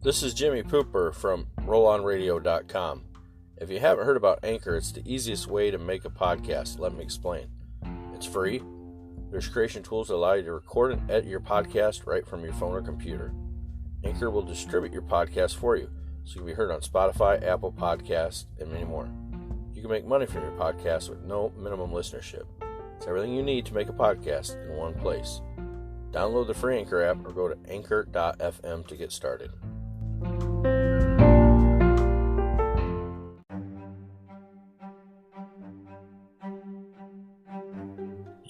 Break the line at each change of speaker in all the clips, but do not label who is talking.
This is Jimmy Pooper from RollOnRadio.com. If you haven't heard about Anchor, it's the easiest way to make a podcast. Let me explain. It's free. There's creation tools that allow you to record and edit your podcast right from your phone or computer. Anchor will distribute your podcast for you, so you can be heard on Spotify, Apple Podcasts, and many more. You can make money from your podcast with no minimum listenership. It's everything you need to make a podcast in one place. Download the free Anchor app or go to anchor.fm to get started.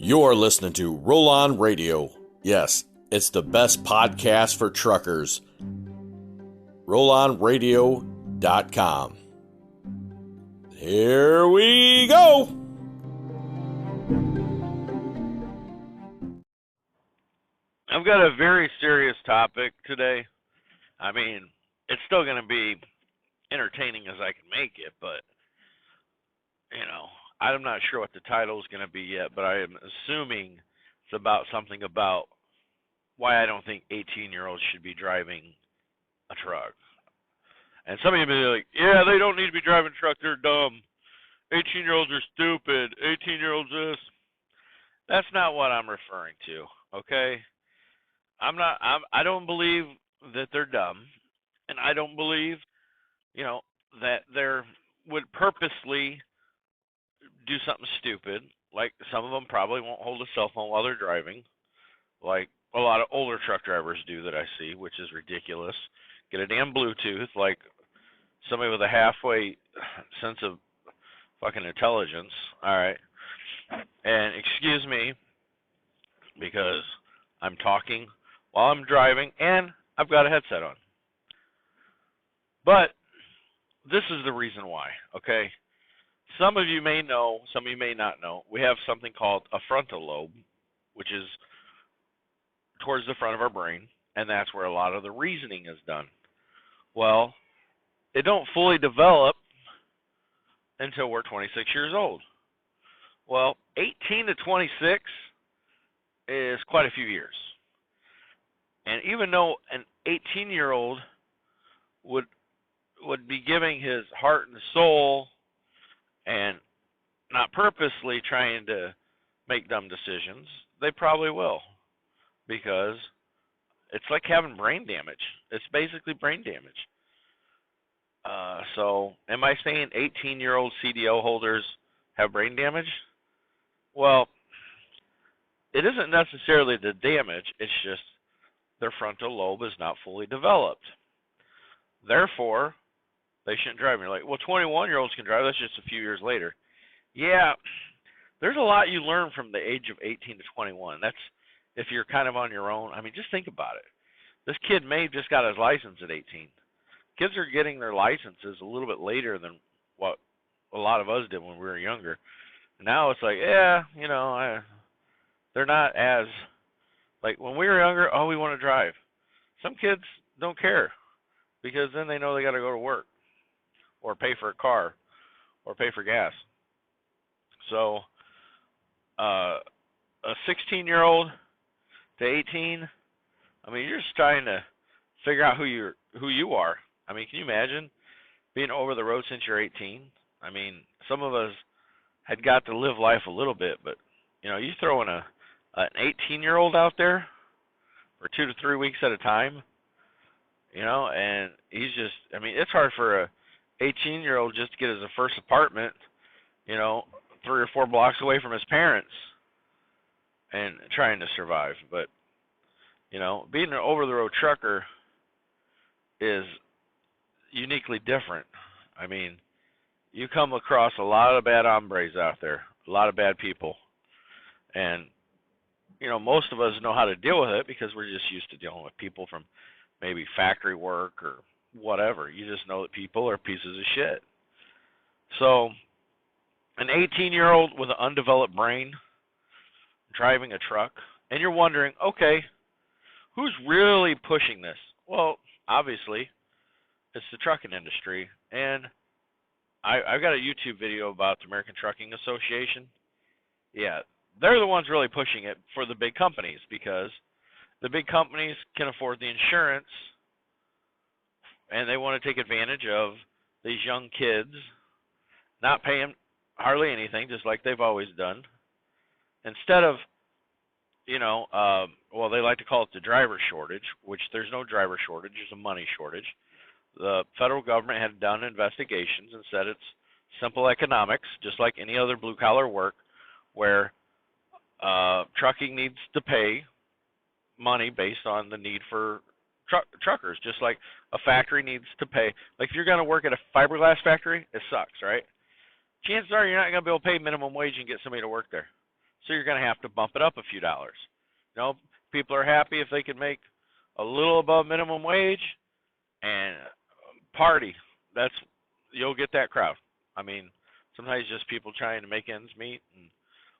You're listening to Roll On Radio. Yes, it's the best podcast for truckers. RollOnRadio.com. Here we go.
I've got a very serious topic today. I mean, it's still going to be entertaining as I can make it, but, I'm not sure what the title is going to be yet, but I am assuming it's about something about why I don't think 18-year-olds should be driving a truck. And some of you may be like, yeah, they don't need to be driving a truck, they're dumb. 18-year-olds are stupid. 18-year-olds this. That's not what I'm referring to, okay? I don't believe that they're dumb, and I don't believe, that they would purposely do something stupid. Like some of them probably won't hold a cell phone while they're driving, like a lot of older truck drivers do that I see, which is ridiculous. Get a damn Bluetooth, like somebody with a halfway sense of fucking intelligence. All right, and excuse me because I'm talking while I'm driving and I've got a headset on. But this is the reason why, okay? Some of you may know, some of you may not know, we have something called a frontal lobe, which is towards the front of our brain, and that's where a lot of the reasoning is done. Well, it don't fully develop until we're 26 years old. Well, 18 to 26 is quite a few years. And even though an 18-year-old would be giving his heart and soul and not purposely trying to make dumb decisions, they probably will, because it's like having brain damage. It's basically brain damage. So am I saying 18-year-old CDL holders have brain damage? Well, it isn't necessarily the damage, it's just their frontal lobe is not fully developed. Therefore, they shouldn't drive. And you're like, well, 21-year-olds can drive. That's just a few years later. Yeah, there's a lot you learn from the age of 18 to 21. That's if you're kind of on your own. I mean, just think about it. This kid may have just got his license at 18. Kids are getting their licenses a little bit later than what a lot of us did when we were younger. Now it's like, yeah, they're not as, like when we were younger, oh, we want to drive. Some kids don't care because then they know they got to go to work or pay for a car or pay for gas. So a 16-year-old to 18, I mean, you're just trying to figure out who you are. I mean, can you imagine being over the road since you're 18? I mean, some of us had got to live life a little bit, but you throw in an 18-year-old out there for 2 to 3 weeks at a time, and he's just, I mean, it's hard for a 18-year-old just to get his first apartment, 3 or 4 blocks away from his parents and trying to survive. But, being an over-the-road trucker is uniquely different. I mean, you come across a lot of bad hombres out there, a lot of bad people. And, most of us know how to deal with it because we're just used to dealing with people from maybe factory work or whatever. You just know that people are pieces of shit. So an 18-year-old with an undeveloped brain driving a truck, and you're wondering, okay, who's really pushing this? Well, obviously, it's the trucking industry. And I've got a YouTube video about the American Trucking Association. Yeah, they're the ones really pushing it for the big companies because the big companies can afford the insurance and they want to take advantage of these young kids, not paying hardly anything, just like they've always done. Instead of, well, they like to call it the driver shortage, which there's no driver shortage, there's a money shortage. The federal government had done investigations and said it's simple economics, just like any other blue-collar work, where trucking needs to pay money based on the need for truckers, just like a factory needs to pay. Like if you're going to work at a fiberglass factory, it sucks, right? Chances are you're not going to be able to pay minimum wage and get somebody to work there. So you're going to have to bump it up a few dollars. People are happy if they can make a little above minimum wage and party. You'll get that crowd. I mean, sometimes just people trying to make ends meet and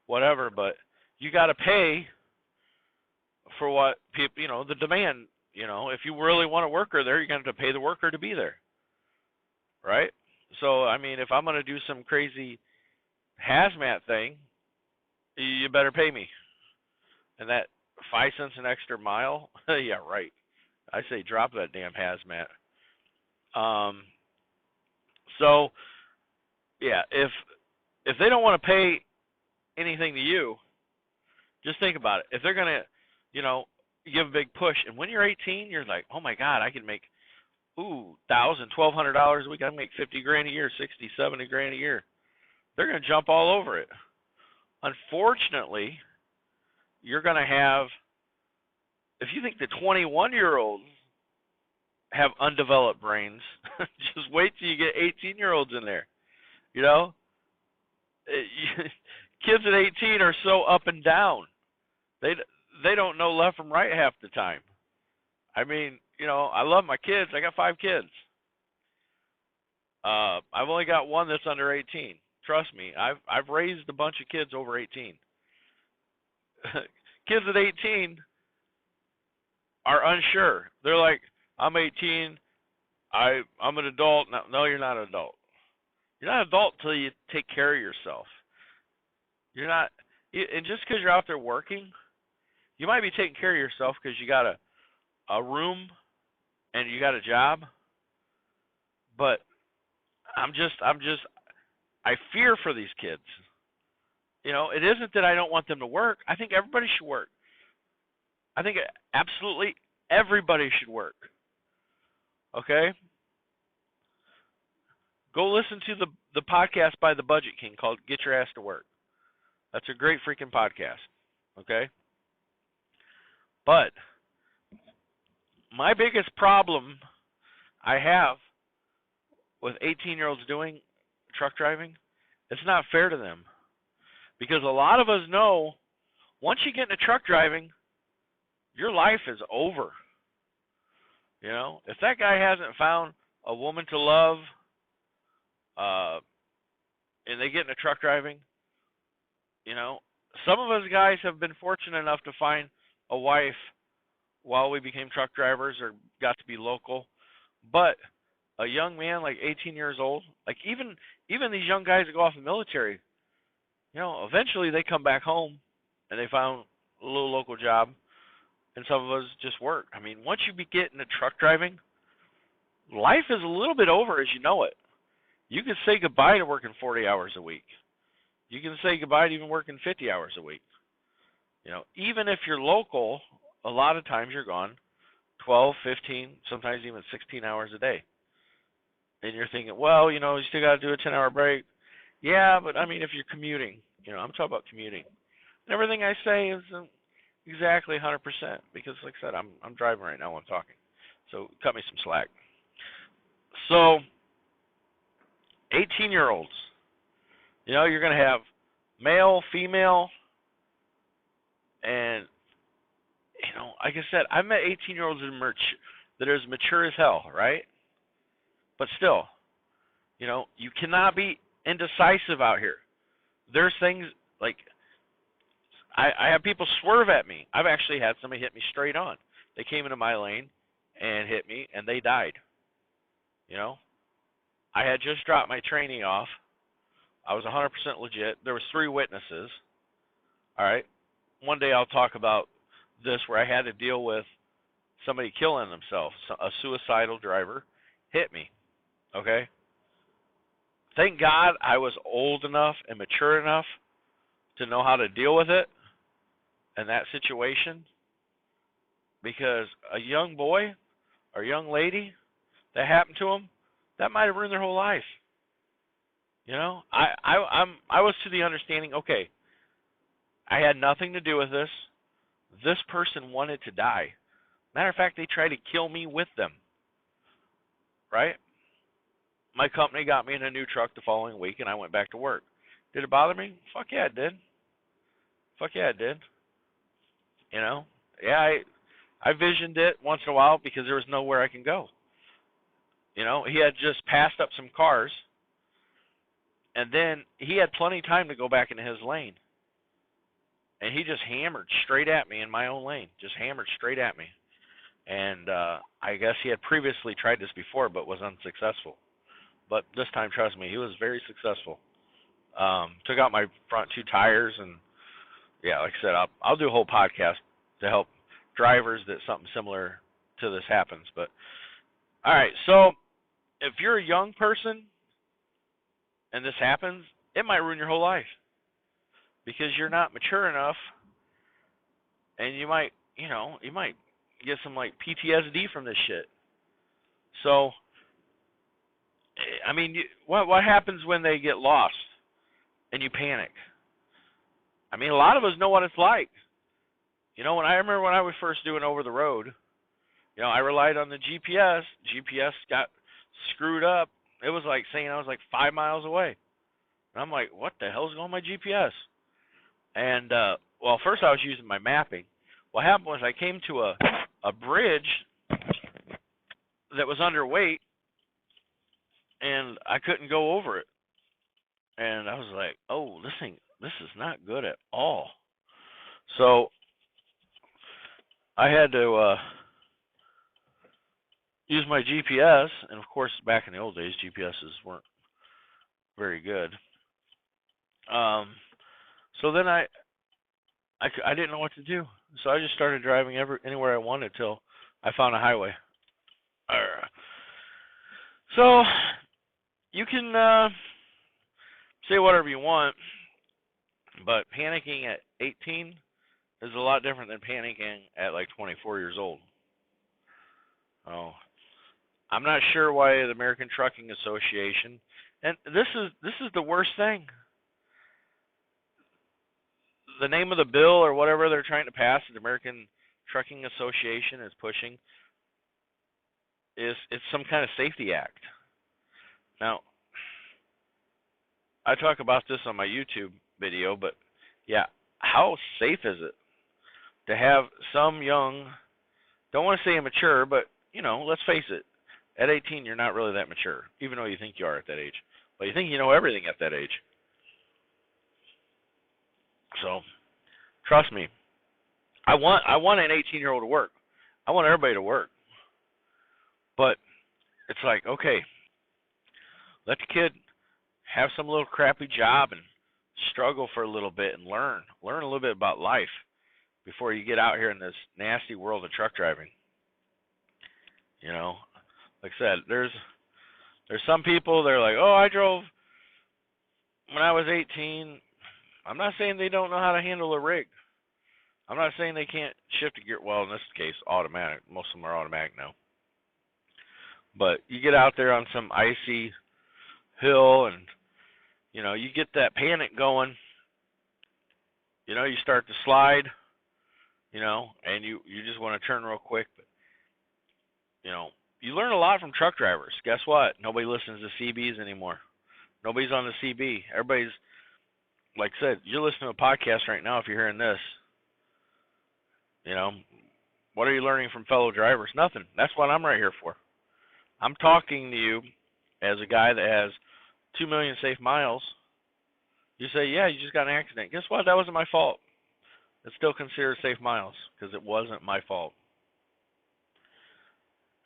whatever, but you got to pay for what people, the demand. If you really want a worker there, you're going to have to pay the worker to be there, right? So, I mean, if I'm going to do some crazy hazmat thing, you better pay me. And that 5 cents an extra mile, yeah, right. I say drop that damn hazmat. So, yeah, if they don't want to pay anything to you, just think about it. If they're going to, give a big push, and when you're 18, you're like, oh my God, I can make $1,000, $1,200 a week. I can make $50,000 a year, $60,000, $70,000 a year. They're going to jump all over it. Unfortunately, you're going to have, if you think the 21-year-olds have undeveloped brains, just wait till you get 18-year-olds in there. Kids at 18 are so up and down. They don't know left from right half the time. I mean, I love my kids. I got 5 kids. I've only got one that's under 18. Trust me, I've raised a bunch of kids over 18. Kids at 18 are unsure. They're like, I'm 18. I'm an adult. No, you're not an adult. You're not an adult until you take care of yourself. You're not, and just because you're out there working, you might be taking care of yourself because you got a room and you got a job. But I fear for these kids. It isn't that I don't want them to work. I think everybody should work. I think absolutely everybody should work. Okay? Go listen to the podcast by the Budget King called Get Your Ass to Work. That's a great freaking podcast. Okay? But my biggest problem I have with 18-year-olds doing truck driving, it's not fair to them. Because a lot of us know once you get into truck driving, your life is over. If that guy hasn't found a woman to love, and they get into truck driving, some of us guys have been fortunate enough to find a wife while we became truck drivers or got to be local. But a young man like 18 years old, like even these young guys that go off the military, eventually they come back home and they found a little local job, and some of us just work. I mean, once you get into truck driving, life is a little bit over as you know it. You can say goodbye to working 40 hours a week. You can say goodbye to even working 50 hours a week. Even if you're local, a lot of times you're gone 12, 15, sometimes even 16 hours a day. And you're thinking, well, you still got to do a 10-hour break. Yeah, but I mean, if you're commuting, I'm talking about commuting. And everything I say isn't exactly 100% because, like I said, I'm driving right now while I'm talking. So cut me some slack. So 18-year-olds, you're going to have male, female, and, like I said, I met 18-year-olds that are as mature as hell, right? But still, you cannot be indecisive out here. There's things like I have people swerve at me. I've actually had somebody hit me straight on. They came into my lane and hit me, and they died. I had just dropped my training off. I was 100% legit. There was 3 witnesses. All right. One day I'll talk about this where I had to deal with somebody killing themselves, a suicidal driver, hit me. Okay? Thank God I was old enough and mature enough to know how to deal with it in that situation, because a young boy or young lady, that happened to them, that might have ruined their whole life. You know, I was to the understanding, okay, I had nothing to do with this. This person wanted to die. Matter of fact, they tried to kill me with them. Right? My company got me in a new truck the following week, and I went back to work. Did it bother me? Fuck yeah, it did. Fuck yeah, it did. You know? Yeah, I visioned it once in a while because there was nowhere I can go. You know, he had just passed up some cars, and then he had plenty of time to go back into his lane. And he just hammered straight at me in my own lane. Just hammered straight at me. And I guess he had previously tried this before but was unsuccessful. But this time, trust me, he was very successful. Took out my front two tires, and yeah, like I said, I'll do a whole podcast to help drivers that something similar to this happens. But all right, so if you're a young person and this happens, it might ruin your whole life because you're not mature enough, and you might get some like PTSD from this shit. So, I mean, what happens when they get lost and you panic? I mean, a lot of us know what it's like. You know, I remember when I was first doing over the road, you know, I relied on the GPS. GPS got screwed up. It was like saying I was like 5 miles away. And I'm like, what the hell's going on my GPS? And, well, first I was using my mapping. What happened was I came to a bridge that was underweight, and I couldn't go over it. And I was like, oh, this is not good at all. So I had to use my GPS, and of course, back in the old days, GPSs weren't very good. So then I didn't know what to do, so I just started driving anywhere I wanted till I found a highway. So you can say whatever you want, but panicking at 18 is a lot different than panicking at like 24 years old. Oh, I'm not sure why the American Trucking Association, and this is the worst thing. The name of the bill or whatever they're trying to pass, the American Trucking Association is pushing, it's some kind of safety act. Now, I talk about this on my YouTube video, but yeah, how safe is it to have some young, don't want to say immature, but you know, let's face it, at 18 you're not really that mature, even though you think you are at that age. But you think you know everything at that age. So, trust me, I want an 18-year-old to work. I want everybody to work. But it's like, okay, let the kid have some little crappy job and struggle for a little bit and learn a little bit about life before you get out here in this nasty world of truck driving. You know, like I said, there's some people, they're like, oh, I drove when I was 18. I'm not saying they don't know how to handle a rig. I'm not saying they can't shift a gear. Well, in this case, automatic. Most of them are automatic now. But you get out there on some icy hill and, you know, you get that panic going. You know, you start to slide, you know, and you just want to turn real quick. But, you know, you learn a lot from truck drivers. Guess what? Nobody listens to CBs anymore. Nobody's on the CB. Everybody's, like I said, you're listening to a podcast right now if you're hearing this. You know, what are you learning from fellow drivers? Nothing. That's what I'm right here for. I'm talking to you as a guy that has 2 million safe miles. You say, yeah, you just got in an accident. Guess what? That wasn't my fault. It's still considered safe miles because it wasn't my fault.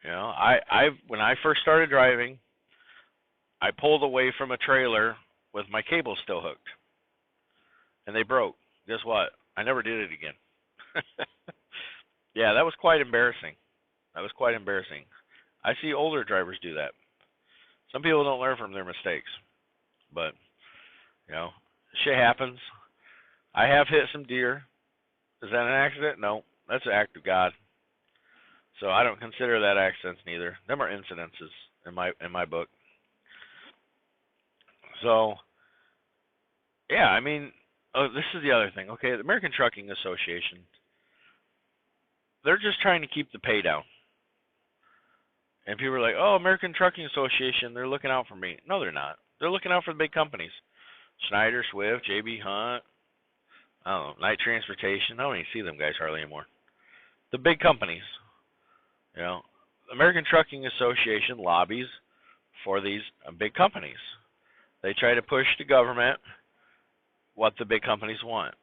You know, when I first started driving, I pulled away from a trailer with my cable still hooked, and they broke. Guess what? I never did it again. Yeah, that was quite embarrassing. I see older drivers do that. Some people don't learn from their mistakes, but shit happens. I have hit some deer. Is that an accident? No, that's an act of God. So I don't consider that accidents neither. Them are incidences in my book. So yeah, I mean, this is the other thing. Okay, the American Trucking Association, they're just trying to keep the pay down. And people are like, oh, American Trucking Association, they're looking out for me. No, they're not. They're looking out for the big companies. Schneider, Swift, JB Hunt, I don't know, Knight Transportation. I don't even see them guys hardly anymore. The big companies. The American Trucking Association lobbies for these big companies. They try to push the government what the big companies want.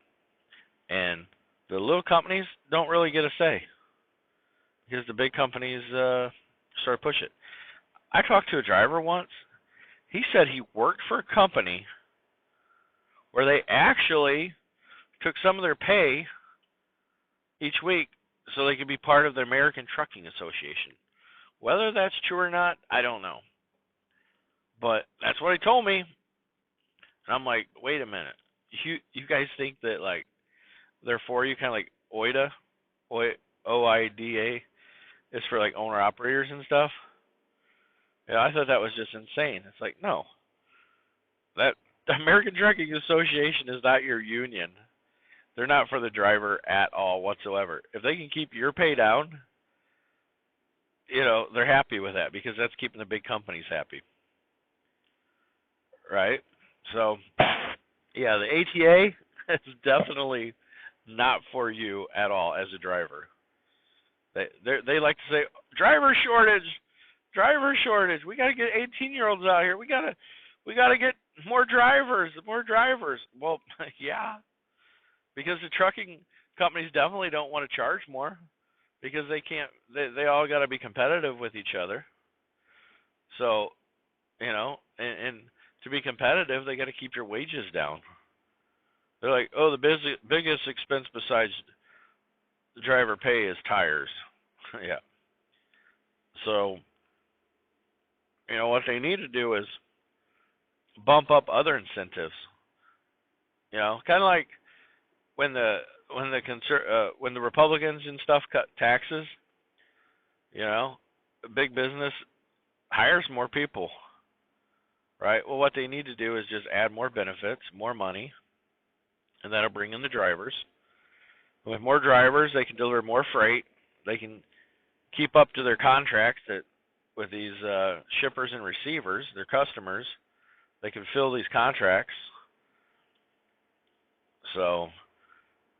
And the little companies don't really get a say because the big companies sort of push it. I talked to a driver once. He said he worked for a company where they actually took some of their pay each week so they could be part of the American Trucking Association. Whether that's true or not, I don't know. But that's what he told me. And I'm like, wait a minute. You guys think that, like, they're for you, kind of like OIDA, OIDA, is for, like, owner-operators and stuff? I thought that was just insane. It's like, no. The American Trucking Association is not your union. They're not for the driver at all whatsoever. If they can keep your pay down, they're happy with that because that's keeping the big companies happy. Right? So, yeah, the ATA is definitely not for you at all as a driver. They like to say, driver shortage. We got to get 18-year-olds out here. We got to get more drivers. Well, yeah. Because the trucking companies definitely don't want to charge more because they can't. They all got to be competitive with each other. So, and to be competitive, they got to keep your wages down. They're like, oh, the biggest expense besides the driver pay is tires. Yeah. So, what they need to do is bump up other incentives. Kind of like when the Republicans and stuff cut taxes, big business hires more people, right? Well, what they need to do is just add more benefits, more money, and that'll bring in the drivers. With more drivers, they can deliver more freight. They can keep up to their contracts with these shippers and receivers, their customers. They can fill these contracts. So,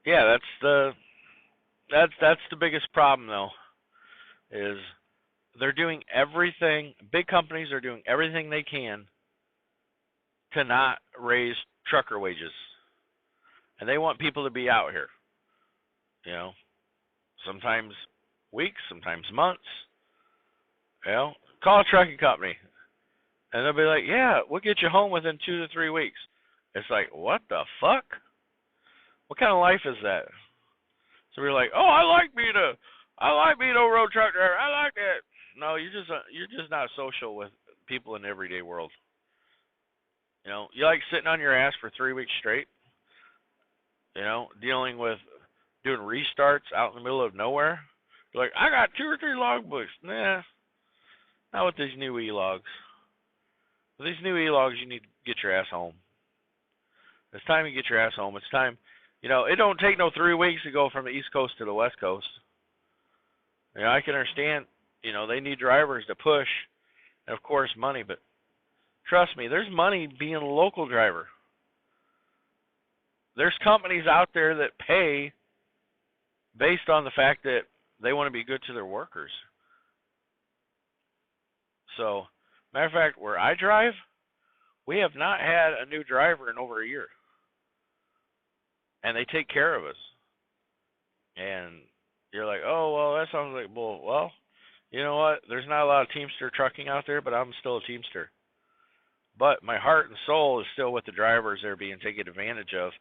yeah, that's the biggest problem, though, is they're doing everything. Big companies are doing everything they can to not raise trucker wages, and they want people to be out here. Sometimes weeks, sometimes months. Call a trucking company, and they'll be like, "Yeah, we'll get you home within 2 to 3 weeks." It's like, what the fuck? What kind of life is that? So we're like, "Oh, I like being a road truck driver. I like that." No, you're just not social with people in the everyday world. You like sitting on your ass for 3 weeks straight. Dealing with doing restarts out in the middle of nowhere. You're like, I got 2 or 3 logbooks. Nah, not with these new e-logs. With these new e-logs, you need to get your ass home. It's time you get your ass home. It's time. It don't take no 3 weeks to go from the East Coast to the West Coast. I can understand, they need drivers to push, and of course money, but trust me, there's money being a local driver. There's companies out there that pay based on the fact that they want to be good to their workers. So, matter of fact, where I drive, we have not had a new driver in over a year. And they take care of us. And you're like, oh, well, that sounds like bull. Well, you know what? There's not a lot of Teamster trucking out there, but I'm still a Teamster. But my heart and soul is still with the drivers that are being taken advantage of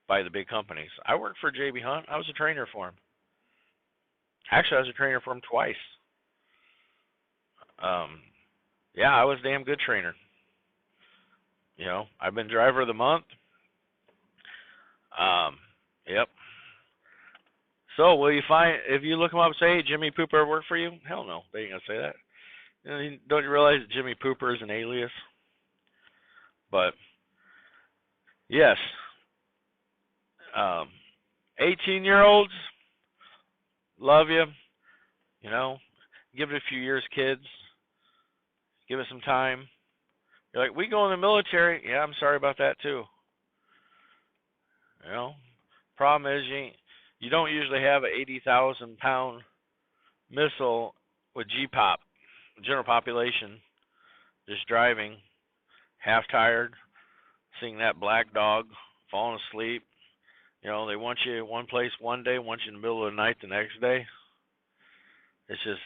by the big companies. I worked for JB Hunt. I was a trainer for him. Actually, I was a trainer for him twice. Yeah, I was a damn good trainer. I've been driver of the month. Yep. So will you find if you look him up, say, hey, Jimmy Pooper work for you? Hell no, they ain't gonna say that. Don't you realize that Jimmy Pooper is an alias? But yes, 18-year-olds, love you. Give it a few years, kids. Give it some time. You're like, we go in the military. Yeah, I'm sorry about that too. Problem is you don't usually have an 80,000-pound missile with GPOP, general population, just driving, half tired, seeing that black dog, falling asleep. They want you in one place one day, want you in the middle of the night the next day. It's just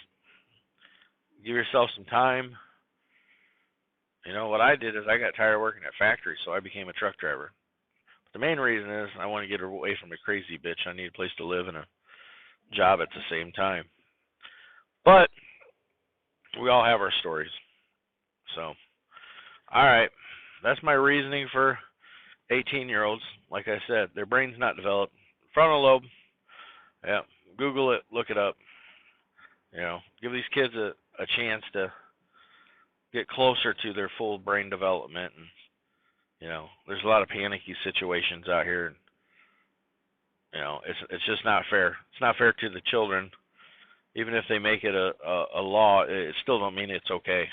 give yourself some time. What I did is I got tired of working at factories, so I became a truck driver. But the main reason is I want to get away from a crazy bitch. I need a place to live and a job at the same time. But we all have our stories. So, all right. That's my reasoning for 18-year-olds. Like I said, their brain's not developed. Frontal lobe. Yeah. Google it. Look it up. Give these kids a chance to get closer to their full brain development. And, there's a lot of panicky situations out here. And, it's just not fair. It's not fair to the children. Even if they make it a law, it still don't mean it's okay.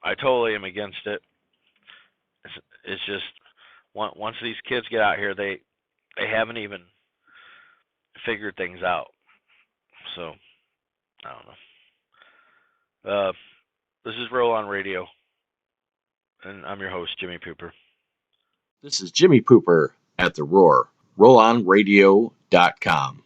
I totally am against it. It's just once these kids get out here, they haven't even figured things out. So I don't know. This is Roll On Radio, and I'm your host, Jimmy Pooper.
This is Jimmy Pooper at The Roar, RollOnRadio.com.